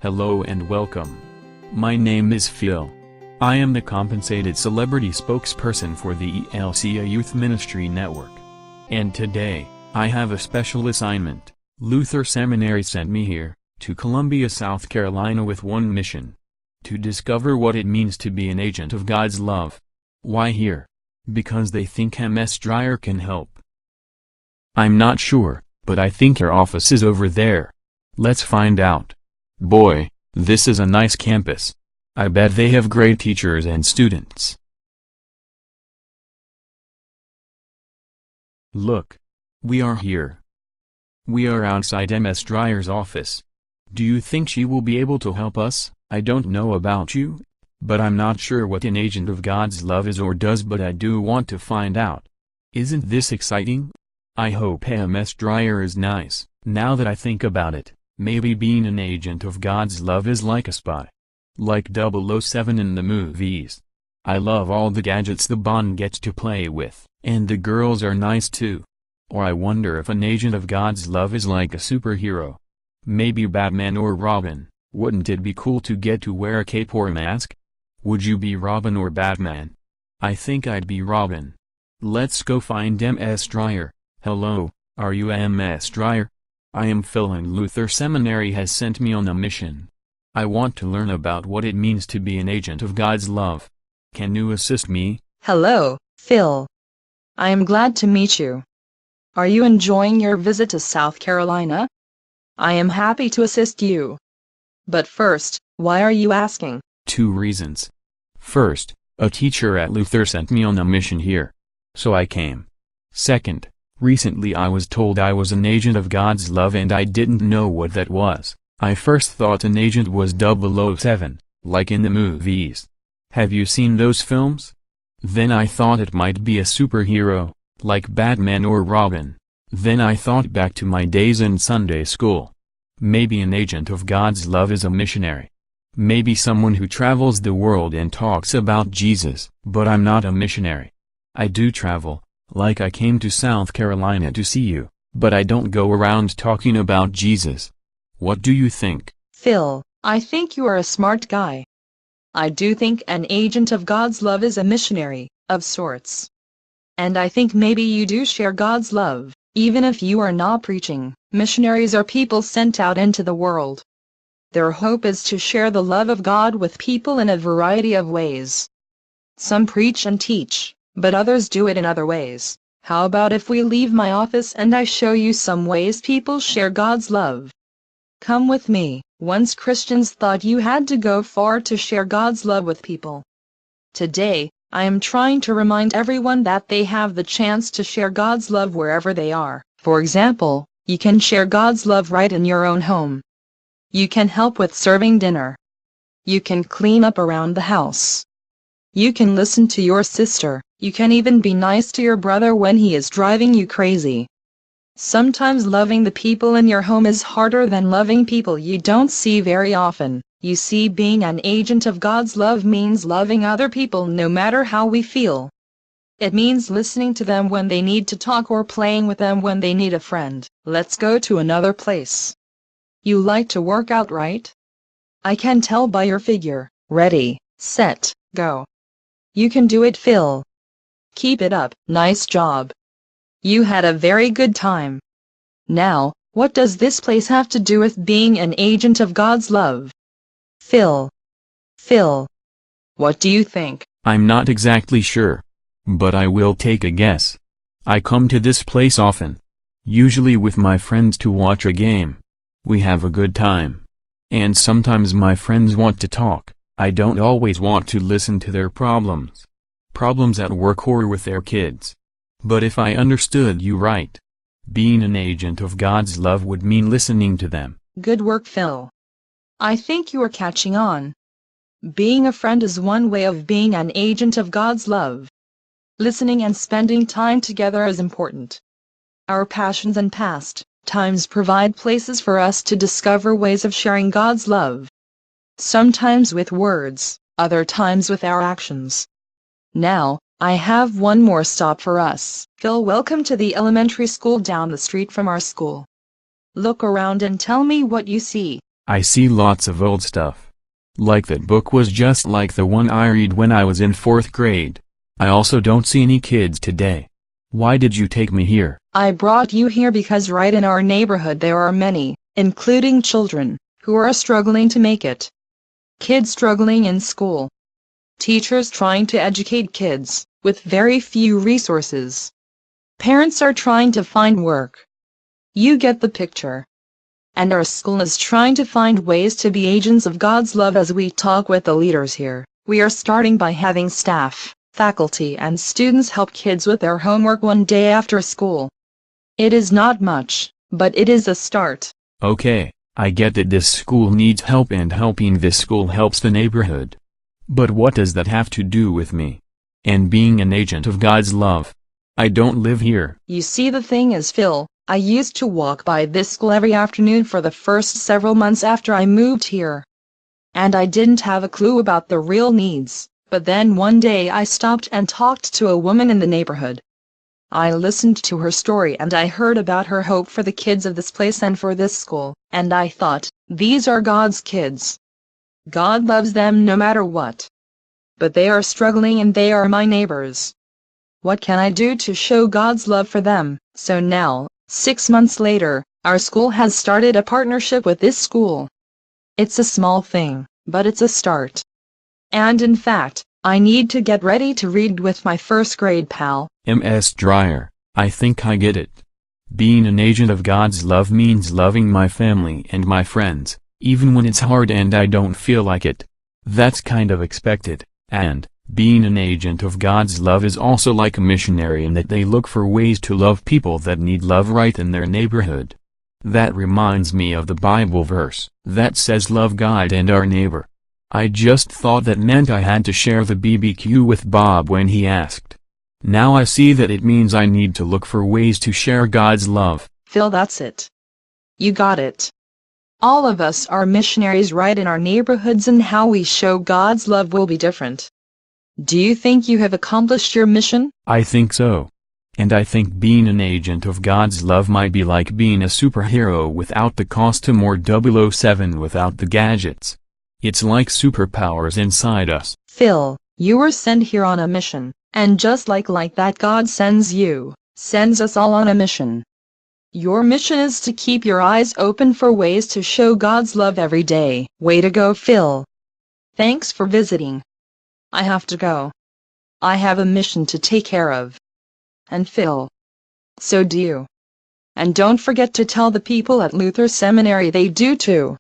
Hello and welcome. My name is Phil. I am the compensated celebrity spokesperson for the ELCA Youth Ministry Network. And today, I have a special assignment. Luther Seminary sent me here, to Columbia, South Carolina with one mission. To discover what it means to be an agent of God's love. Why here? Because they think MS Dreyer can help. I'm not sure, but I think her office is over there. Let's find out. Boy, this is a nice campus. I bet they have great teachers and students. Look. We are here. We are outside MS Dreyer's office. Do you think she will be able to help us? I don't know about you, but I'm not sure what an agent of God's love is or does, but I do want to find out. Isn't this exciting? I hope MS Dreyer is nice. Now that I think about it, maybe being an agent of God's love is like a spy. Like 007 in the movies. I love all the gadgets the Bond gets to play with, and the girls are nice too. Or I wonder if an agent of God's love is like a superhero. Maybe Batman or Robin. Wouldn't it be cool to get to wear a cape or mask? Would you be Robin or Batman? I think I'd be Robin. Let's go find MS Dreyer. Hello, are you MS Dreyer? I am Phil and Luther Seminary has sent me on a mission. I want to learn about what it means to be an agent of God's love. Can you assist me? Hello, Phil. I am glad to meet you. Are you enjoying your visit to South Carolina? I am happy to assist you. But first, why are you asking? 2 reasons. First, a teacher at Luther sent me on a mission here. So I came. Second, recently I was told I was an agent of God's love and I didn't know what that was. I first thought an agent was 007, like in the movies. Have you seen those films? Then I thought it might be a superhero, like Batman or Robin. Then I thought back to my days in Sunday school. Maybe an agent of God's love is a missionary. Maybe someone who travels the world and talks about Jesus. But I'm not a missionary. I do travel, like I came to South Carolina to see you, but I don't go around talking about Jesus. What do you think? Phil, I think you are a smart guy. I do think an agent of God's love is a missionary, of sorts. And I think maybe you do share God's love, even if you are not preaching. Missionaries are people sent out into the world. Their hope is to share the love of God with people in a variety of ways. Some preach and teach, but others do it in other ways. How about if we leave my office and I show you some ways people share God's love? Come with me. Once Christians thought you had to go far to share God's love with people. Today, I am trying to remind everyone that they have the chance to share God's love wherever they are. For example, you can share God's love right in your own home. You can help with serving dinner. You can clean up around the house. You can listen to your sister. You can even be nice to your brother when he is driving you crazy. Sometimes loving the people in your home is harder than loving people you don't see very often. You see, being an agent of God's love means loving other people no matter how we feel. It means listening to them when they need to talk or playing with them when they need a friend. Let's go to another place. You like to work out, right? I can tell by your figure. Ready, set, go. You can do it, Phil. Keep it up. Nice job. You had a very good time. Now, what does this place have to do with being an agent of God's love? Phil. What do you think? I'm not exactly sure. But I will take a guess. I come to this place often. Usually with my friends to watch a game. We have a good time. And sometimes my friends want to talk. I don't always want to listen to their problems. Problems at work or with their kids. But if I understood you right, being an agent of God's love would mean listening to them. Good work, Phil. I think you are catching on. Being a friend is one way of being an agent of God's love. Listening and spending time together is important. Our passions and past times provide places for us to discover ways of sharing God's love. Sometimes with words, other times with our actions. Now, I have one more stop for us. Phil, welcome to the elementary school down the street from our school. Look around and tell me what you see. I see lots of old stuff. Like that book was just like the one I read when I was in 4th grade. I also don't see any kids today. Why did you take me here? I brought you here because right in our neighborhood there are many, including children, who are struggling to make it. Kids struggling in school. Teachers trying to educate kids, with very few resources. Parents are trying to find work. You get the picture. And our school is trying to find ways to be agents of God's love as we talk with the leaders here. We are starting by having staff, faculty and students help kids with their homework one day after school. It is not much, but it is a start. Okay, I get that this school needs help and helping this school helps the neighborhood. But what does that have to do with me? And being an agent of God's love? I don't live here. You see, the thing is, Phil, I used to walk by this school every afternoon for the first several months after I moved here. And I didn't have a clue about the real needs, but then one day I stopped and talked to a woman in the neighborhood. I listened to her story and I heard about her hope for the kids of this place and for this school, and I thought, these are God's kids. God loves them no matter what. But they are struggling and they are my neighbors. What can I do to show God's love for them? So now, 6 months later, our school has started a partnership with this school. It's a small thing, but it's a start. And in fact, I need to get ready to read with my 1st grade pal. Ms. Dreyer, I think I get it. Being an agent of God's love means loving my family and my friends, even when it's hard and I don't feel like it. That's kind of expected, and being an agent of God's love is also like a missionary in that they look for ways to love people that need love right in their neighborhood. That reminds me of the Bible verse that says love God and our neighbor. I just thought that meant I had to share the BBQ with Bob when he asked. Now I see that it means I need to look for ways to share God's love. Phil, that's it. You got it. All of us are missionaries right in our neighborhoods, and how we show God's love will be different. Do you think you have accomplished your mission? I think so. And I think being an agent of God's love might be like being a superhero without the costume or 007 without the gadgets. It's like superpowers inside us. Phil, you were sent here on a mission, and just like that God sends you, sends us all on a mission. Your mission is to keep your eyes open for ways to show God's love every day. Way to go, Phil. Thanks for visiting. I have to go. I have a mission to take care of. And Phil. So do you. And don't forget to tell the people at Luther Seminary they do too.